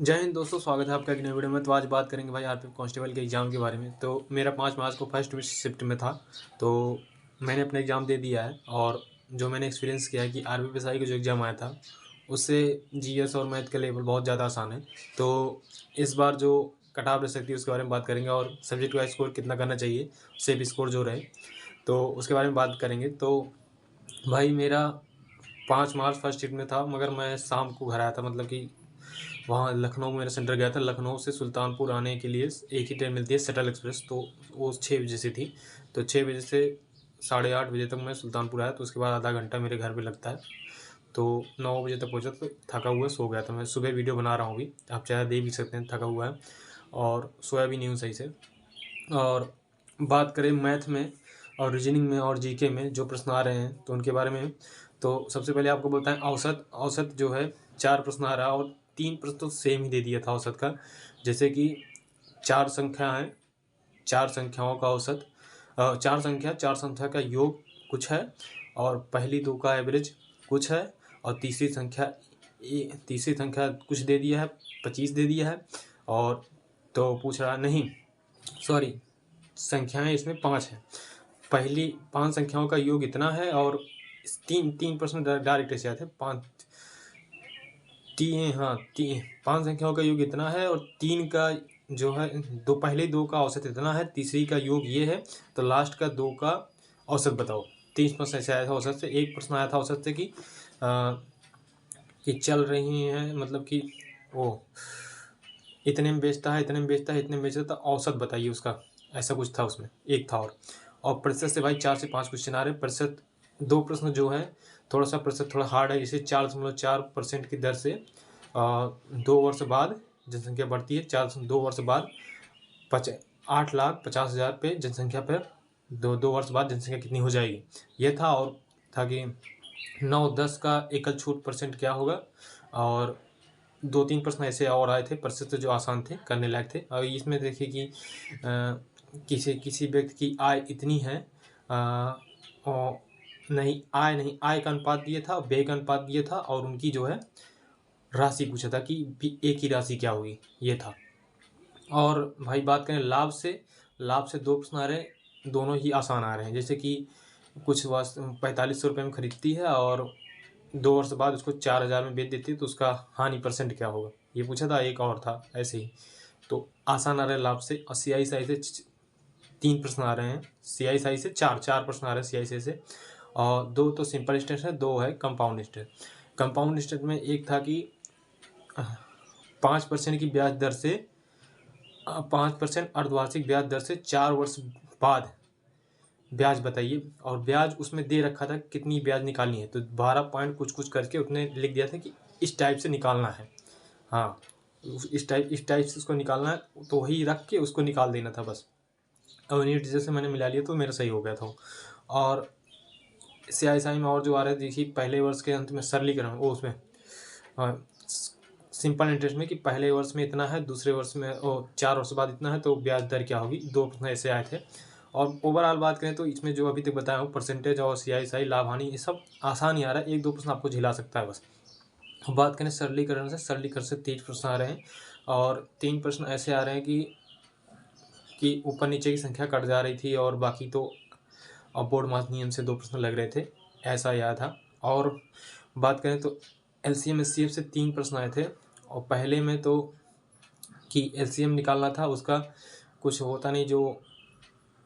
जय हिंद दोस्तों, स्वागत है आपका एक नई वीडियो में। तो आज बात करेंगे भाई आरपीएफ कांस्टेबल के एग्ज़ाम के बारे में। तो मेरा 5 मार्च को फर्स्ट शिफ्ट में था, तो मैंने अपना एग्ज़ाम दे दिया है। और जो मैंने एक्सपीरियंस किया है कि आरपीएफएसआई का जो एग्ज़ाम आया था उससे जीएस और मैथ का लेवल बहुत ज़्यादा आसान है। तो इस बार जो कट ऑफ रह सकती है उसके बारे में बात करेंगे, और सब्जेक्ट वाइज स्कोर कितना करना चाहिए, सेफ स्कोर जो रहे, तो उसके बारे में बात करेंगे। तो भाई मेरा 5 मार्च फर्स्ट शिफ्ट में था, मगर मैं शाम को घर आया था। मतलब कि वहाँ लखनऊ में मेरा सेंटर गया था। लखनऊ से सुल्तानपुर आने के लिए एक ही ट्रेन मिलती है, शटल एक्सप्रेस, तो वो 6 बजे से थी। तो 6 बजे से 8:30 बजे तक मैं सुल्तानपुर आया। तो उसके बाद आधा घंटा मेरे घर पे लगता है। तो 9 बजे तक पहुँचा, तो थका हुआ सो गया था। मैं सुबह वीडियो बना रहा हूँ अभी, आप चाहे देख भी सकते हैं, थका हुआ है और सोया भी नहीं हूँ सही से। और बात करें मैथ में और रीजनिंग में और जीके में जो प्रश्न आ रहे हैं तो उनके बारे में, तो सबसे पहले आपको बताएं औसत औसत जो है 4 प्रश्न आ रहा है, और 3 प्रश्न तो सेम ही दे दिया था औसत का। जैसे कि 4 संख्या है, 4 संख्याओं का औसत, 4 संख्या का योग कुछ है, और पहली 2 का एवरेज कुछ है, और तीसरी संख्या कुछ दे दिया है, 25 दे दिया है। और तो पूछ रहा नहीं, सॉरी, संख्याएं इसमें 5 हैं। पहली 5 संख्याओं का योग इतना है, और तीन तीन प्रश्न डायरेक्ट ऐसे आते हैं। 5 संख्याओं का योग इतना है, और 3 का जो है, पहले 2 का औसत इतना है, तीसरी का योग ये है, तो लास्ट का 2 का औसत बताओ। 30 प्रश्न ऐसे आया था औसत से। एक प्रश्न आया था औसत से कि चल रही हैं, मतलब कि वो इतने में बेचता है, इतने में बेचता है, इतने में बेचता है, तो औसत बताइए उसका। ऐसा कुछ था उसमें, एक था। और प्रतिशत से भाई 4 से 5 क्वेश्चन आ रहे हैं। प्रतिशत 2 प्रश्न जो है थोड़ा सा प्रतिशत थोड़ा हार्ड है, जैसे 4.4% की दर से 2 वर्ष बाद जनसंख्या बढ़ती है। 2 वर्ष बाद 8,50,000 पे जनसंख्या पर 2 वर्ष बाद जनसंख्या कितनी हो जाएगी, ये था। और था कि 9-10 का एकल छूट परसेंट क्या होगा। और 2-3 प्रश्न ऐसे और आए थे प्रतिशत जो आसान थे, करने लायक थे। और इसमें देखिए कि किसी व्यक्ति की आय इतनी है, और आय का अनुपात दिया था, व्यय का अनुपात दिया था, और उनकी जो है राशि पूछा था कि एक ही राशि क्या होगी, ये था। और भाई बात करें लाभ से 2 प्रश्न आ रहे हैं, दोनों ही आसान आ रहे हैं। जैसे कि कुछ 4500 रुपये में खरीदती है, और 2 वर्ष बाद उसको 4,000 में बेच देती है, तो उसका हानि परसेंट क्या होगा, ये पूछा था। एक और था ऐसे ही, तो आसान आ रहा है लाभ से। और CISI से 3 प्रश्न आ रहे हैं, CISI से 4 प्रश्न आ रहे हैं CISI से। और 2 तो सिंपल इंटरेस्ट है, 2 है कंपाउंड इंटरेस्ट। कंपाउंड इंटरेस्ट में एक था कि 5% की ब्याज दर से 5% अर्धवार्षिक ब्याज दर से 4 वर्ष बाद ब्याज बताइए। और ब्याज उसमें दे रखा था कितनी ब्याज निकालनी है, तो 12 पॉइंट कुछ कुछ करके उसने लिख दिया था कि इस टाइप से निकालना है। हाँ, इस टाइप से उसको निकालना है, तो वही रख के उसको निकाल देना था बस। और यूनिट जैसे मैंने मिला लिया तो मेरा सही हो गया था। और CISI में और जो आ रहे थे, देखिए पहले वर्ष के अंत में सरलीकरण, वो उसमें सिंपल इंटरेस्ट में कि पहले वर्ष में इतना है, दूसरे वर्ष में 4 वर्ष बाद इतना है, तो ब्याज दर क्या होगी। 2 प्रश्न ऐसे आए थे। और ओवरऑल बात करें तो इसमें जो अभी तक बताया हूँ, परसेंटेज और CISI लाभ हानि, ये सब आसान ही आ रहा है। 1-2 प्रश्न आपको झिला सकता है बस। बात करें सरलीकरण से 30 प्रश्न आ रहे हैं, और 3 प्रश्न ऐसे आ रहे हैं कि ऊपर नीचे की संख्या कट जा रही थी, और बाकी तो बोर्ड मास नियम से 2 प्रश्न लग रहे थे, ऐसा याद था। और बात करें तो LCM SCF से 3 प्रश्न आए थे। और पहले में तो कि LCM निकालना था, उसका कुछ होता नहीं, जो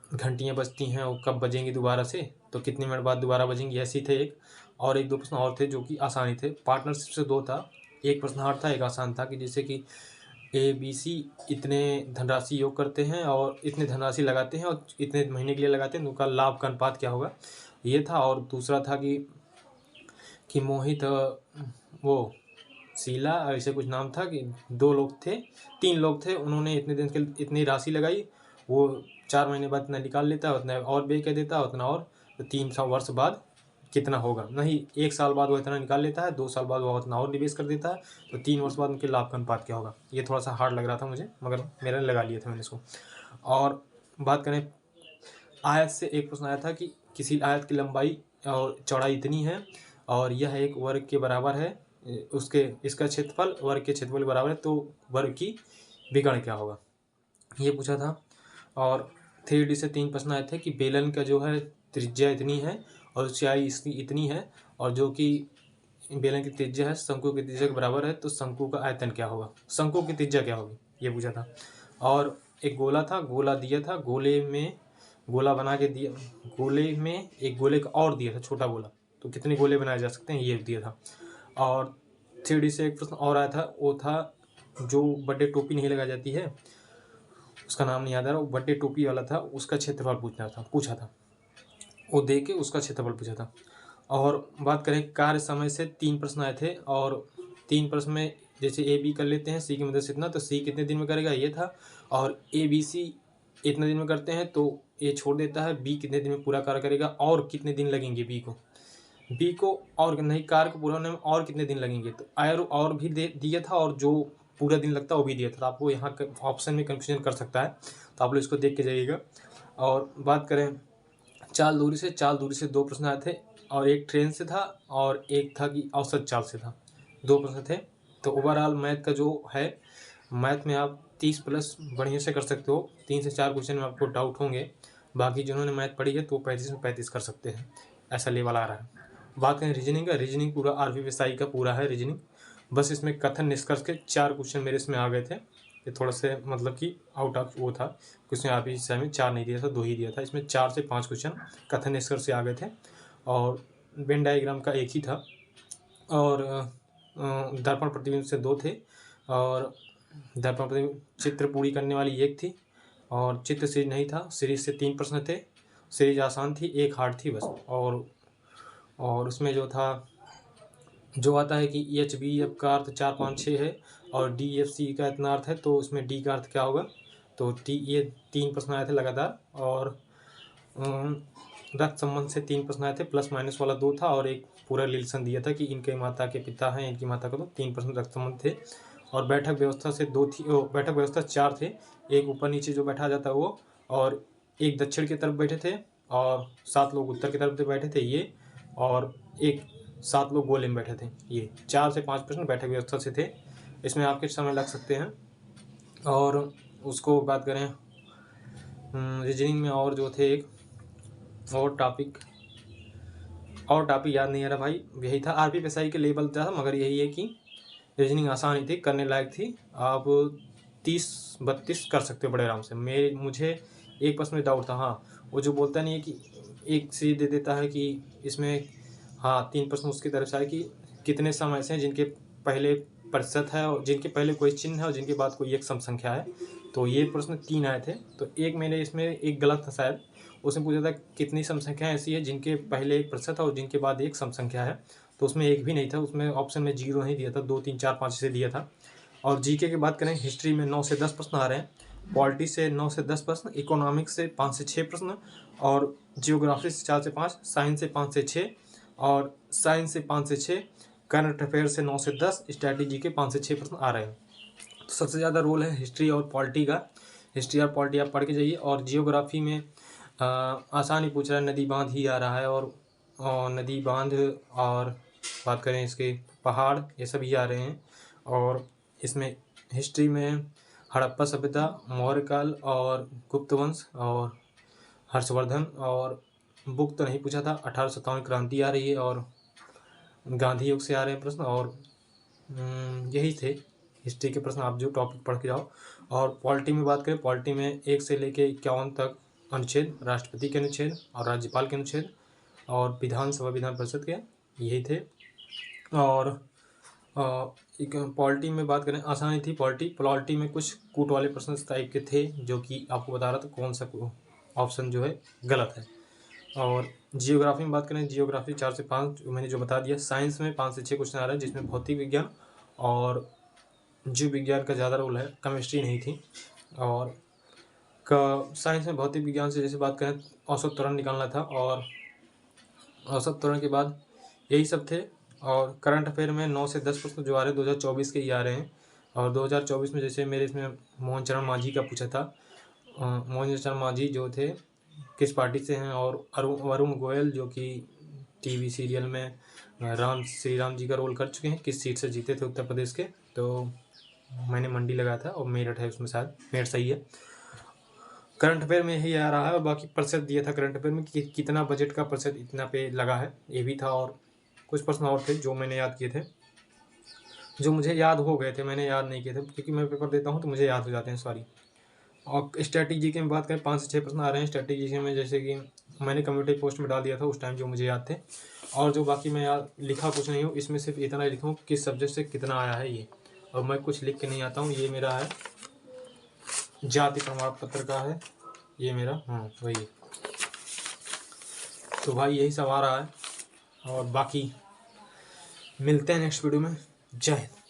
घंटियाँ बजती हैं वो कब बजेंगी दोबारा से, तो कितने मिनट बाद दोबारा बजेंगी, ऐसी थे एक। और 1-2 प्रश्न और थे जो कि आसानी थे। पार्टनरशिप से 2 था, एक प्रश्न हार्ड था, एक आसान था। कि जैसे कि ABC इतने धनराशि योग करते हैं, और इतने धनराशि लगाते हैं, और इतने महीने के लिए लगाते हैं, तो उनका लाभ का अनुपात क्या होगा, ये था। और दूसरा था कि मोहित, वो शीला, ऐसे कुछ नाम था, कि 2 लोग थे, 3 लोग थे, उन्होंने इतने दिन के इतनी राशि लगाई, वो 4 महीने बाद इतना निकाल लेता है, उतना और व्यय कर देता है, उतना और, तो 3 वर्ष बाद कितना होगा, नहीं 1 साल बाद वो इतना निकाल लेता है, 2 साल बाद वो उतना और निवेश कर देता है, तो 3 वर्ष बाद उनके लाभ का अनुपात क्या होगा। ये थोड़ा सा हार्ड लग रहा था मुझे, मगर मेरे लगा लिए थे मैंने इसको। और बात करें आयत से, एक प्रश्न आया था कि किसी आयत की लंबाई और चौड़ाई इतनी है, और यह एक वर्ग के बराबर है, उसके इसका क्षेत्रफल वर्ग के क्षेत्रफल के बराबर है, तो वर्ग की विकर्ण क्या होगा, ये पूछा था। और 3D से 3 प्रश्न आए थे कि बेलन का जो है त्रिज्या इतनी है और ऊंचाई इसकी इतनी है, और जो कि बेलन की त्रिज्या है शंकु की त्रिज्या के बराबर है, तो शंकु का आयतन क्या होगा, शंकु की त्रिज्या क्या होगी, ये पूछा था। और एक गोला था, गोला दिया था, गोले में गोला बना के दिया, गोले में एक गोले का और दिया था छोटा गोला, तो कितने गोले बनाए जा सकते हैं ये दिया था। और 3D से एक प्रश्न और आया था, वो था जो बर्थडे टोपी नहीं लगाई जाती है, उसका नाम नहीं याद आ रहा, वो बर्थडे टोपी वाला था, उसका क्षेत्रफल पूछा था, वो दे के उसका क्षेत्रफल पूछा था। और बात करें कार्य समय से 3 प्रश्न आए थे, और 3 प्रश्न में जैसे ए बी कर लेते हैं सी की मदद से इतना, तो सी कितने दिन में करेगा ये था, और ए बी सी इतने दिन में करते हैं तो ए छोड़ देता है, बी कितने दिन में पूरा कार्य करेगा और कितने दिन लगेंगे बी को और नहीं कार्य को पूरा होने में और कितने दिन लगेंगे, तो और भी दिया था, और जो पूरा दिन लगता है वो भी दिया था। तो आपको यहाँ ऑप्शन में कन्फ्यूजन कर सकता है, तो आप लोग इसको देख के जाइएगा। और बात करें चाल दूरी से 2 प्रश्न आए थे, और एक ट्रेन से था और एक था कि औसत चाल से था, 2 प्रश्न थे। तो ओवरऑल मैथ का जो है, मैथ में आप 30 प्लस बढ़िया से कर सकते हो, 3 से 4 क्वेश्चन में आपको डाउट होंगे, बाकी जिन्होंने मैथ पढ़ी है तो 35 में 35 कर सकते हैं, ऐसा लेवल आ रहा है। बात करें रीजनिंग का, रीजनिंग पूरा आरपी पीएसआई का पूरा है रीजनिंग, बस इसमें कथन निष्कर्ष के 4 क्वेश्चन मेरे इसमें आ गए थे, ये थोड़ा से मतलब कि आउट ऑफ वो था, क्वेश्चन आरपी पीएसआई में 4 नहीं दिया था, 2 ही दिया था, इसमें 4 से 5 क्वेश्चन कथन निष्कर्ष से आ गए थे, और वेन डायग्राम का एक ही था, और दर्पण प्रतिबिंब से 2 थे, और दर्पण प्रतिबिंब चित्र पूरी करने वाली एक थी, और चित्र सीरीज नहीं था, सीरीज से 3 प्रश्न थे, सीरीज आसान थी, एक हार्ड थी बस। और उसमें जो था, जो आता है कि एच बी एफ का अर्थ 4 5 6 है, और डी एफ सी का इतना अर्थ है, तो उसमें डी का अर्थ क्या होगा, तो टी, ये 3 प्रश्न आए थे लगातार। और रक्त संबंध से 3 प्रश्न आए थे, प्लस माइनस वाला 2 था, और एक पूरा रिलेशन दिया था कि इनके माता के पिता हैं, इनकी माता का, तो 3 प्रश्न रक्त संबंध थे। और बैठक व्यवस्था से 2 थी, बैठक व्यवस्था 4 थे, एक ऊपर नीचे जो बैठा जाता है वो, और एक दक्षिण की तरफ बैठे थे, और 7 लोग उत्तर की तरफ से बैठे थे ये, और एक 7 लोग गोले में बैठे थे ये। 4 से 5 प्रश्न बैठक व्यवस्था से थे, इसमें आपके समय लग सकते हैं। और उसको बात करें रीजनिंग में, और जो थे एक और टॉपिक याद नहीं आ रहा भाई, यही था आरपी पीएसआई के लेवल था, मगर यही है कि रीजनिंग आसान ही थी, करने लायक थी, आप 30-32 कर सकते हो बड़े आराम से। मुझे एक प्रश्न में डाउट था, हाँ, वो जो बोलता नहीं है कि एक चीज दे देता है कि इसमें, हाँ, 3 प्रश्न उसकी तरफ से आए कि कितने सम ऐसे हैं जिनके पहले प्रतिशत है और जिनके पहले कोई चिन्ह है और जिनके बाद कोई एक सम संख्या है, तो ये प्रश्न 3 आए थे। तो एक मैंने इसमें एक गलत था शायद, उसने पूछा था कितनी सम संख्याएँ ऐसी है जिनके पहले एक प्रतिशत है और जिनके बाद एक सम संख्या है, तो उसमें एक भी नहीं था, उसमें ऑप्शन में 0 नहीं दिया था, 2 3 4 5 से दिया था। और जीके की बात करें, हिस्ट्री में 9 से 10 प्रश्न आ रहे हैं, पॉलिटी से 9 से 10 प्रश्न, इकोनॉमिक्स से 5 से 6 प्रश्न, और जियोग्राफी से 4 से 5, साइंस से 5 से 6, और साइंस से 5 से 6, करंट अफेयर से 9 से 10, स्ट्रैटेजी के 5 से 6 प्रश्न आ रहे हैं। तो सबसे ज़्यादा रोल है हिस्ट्री और पॉलिटी का, हिस्ट्री और पॉलिटी आप पढ़ के जाइए। और जियोग्राफी में आसान ही पूछ रहा है, नदी बांध ही आ रहा है, और नदी बांध, और बात करें इसके पहाड़, ये सब ही आ रहे हैं। और इसमें हिस्ट्री में हड़प्पा सभ्यता, मौर्य काल, और गुप्त वंश, और हर्षवर्धन, और बुक तो नहीं पूछा था, 1857 क्रांति आ रही है, और गांधी युग से आ रहे हैं प्रश्न, और यही थे हिस्ट्री के प्रश्न, आप जो टॉपिक पढ़ के जाओ। और पॉलिटी में बात करें, पॉलिटी में 1 से लेके 51 तक अनुच्छेद, राष्ट्रपति के अनुच्छेद और राज्यपाल के अनुच्छेद, और विधानसभा विधान परिषद के, यही थे। और एक पॉलिटी में बात करें, आसानी थी पॉलिटी में कुछ कूट वाले प्रश्न इस टाइप के थे, जो कि आपको बता रहा था कौन सा ऑप्शन जो है गलत है। और जियोग्राफी में बात करें, जियोग्राफी 4 से 5 मैंने जो बता दिया। साइंस में 5 से 6 क्वेश्चन आ रहा है, जिसमें भौतिक विज्ञान और जीव विज्ञान का ज़्यादा रोल है, केमिस्ट्री नहीं थी। और साइंस में भौतिक विज्ञान से जैसे बात करें, औसत त्वरण निकालना था, और औसत त्वरण के बाद यही सब थे। और करंट अफेयर में 9 से 10 प्रश्न जो आ रहे हैं 2024 के ही आ रहे हैं। और 2024 में जैसे मेरे इसमें मोहन चरण मांझी का पूछा था, मोहन चरण मांझी जो थे किस पार्टी से हैं, और वरुण गोयल जो कि टीवी सीरियल में श्री राम जी का रोल कर चुके हैं, किस सीट से जीते थे उत्तर प्रदेश के। तो मैंने मंडी लगाया था और मेरठ है उसमें, शायद मेरठ सही है। करंट अफेयर में यही आ रहा है, और बाकी प्रतिशत दिया था करंट अफेयर में कि कितना बजट का प्रतिशत इतना पे लगा है, ये भी था। और कुछ प्रश्न और थे जो मैंने याद किए थे, जो मुझे याद हो गए थे, मैंने याद नहीं किए थे क्योंकि मैं पेपर देता हूँ तो मुझे याद हो जाते हैं, सॉरी। और स्ट्रैटेजी की बात करें, 5 से 6 प्रश्न आ रहे हैं स्ट्रैटेजी में, जैसे कि मैंने कम्युनिटी पोस्ट में डाल दिया था उस टाइम जो मुझे याद थे। और जो बाकी मैं याद लिखा कुछ नहीं हूँ, इसमें सिर्फ इतना लिखा हूँ किस सब्जेक्ट से कितना आया है ये, और मैं कुछ लिख के नहीं आता हूँ। ये मेरा है जाति प्रमाण पत्र का है ये मेरा, वही। तो भाई यही सब आ रहा है, और बाकी मिलते हैं नेक्स्ट वीडियो में। जय हिंद।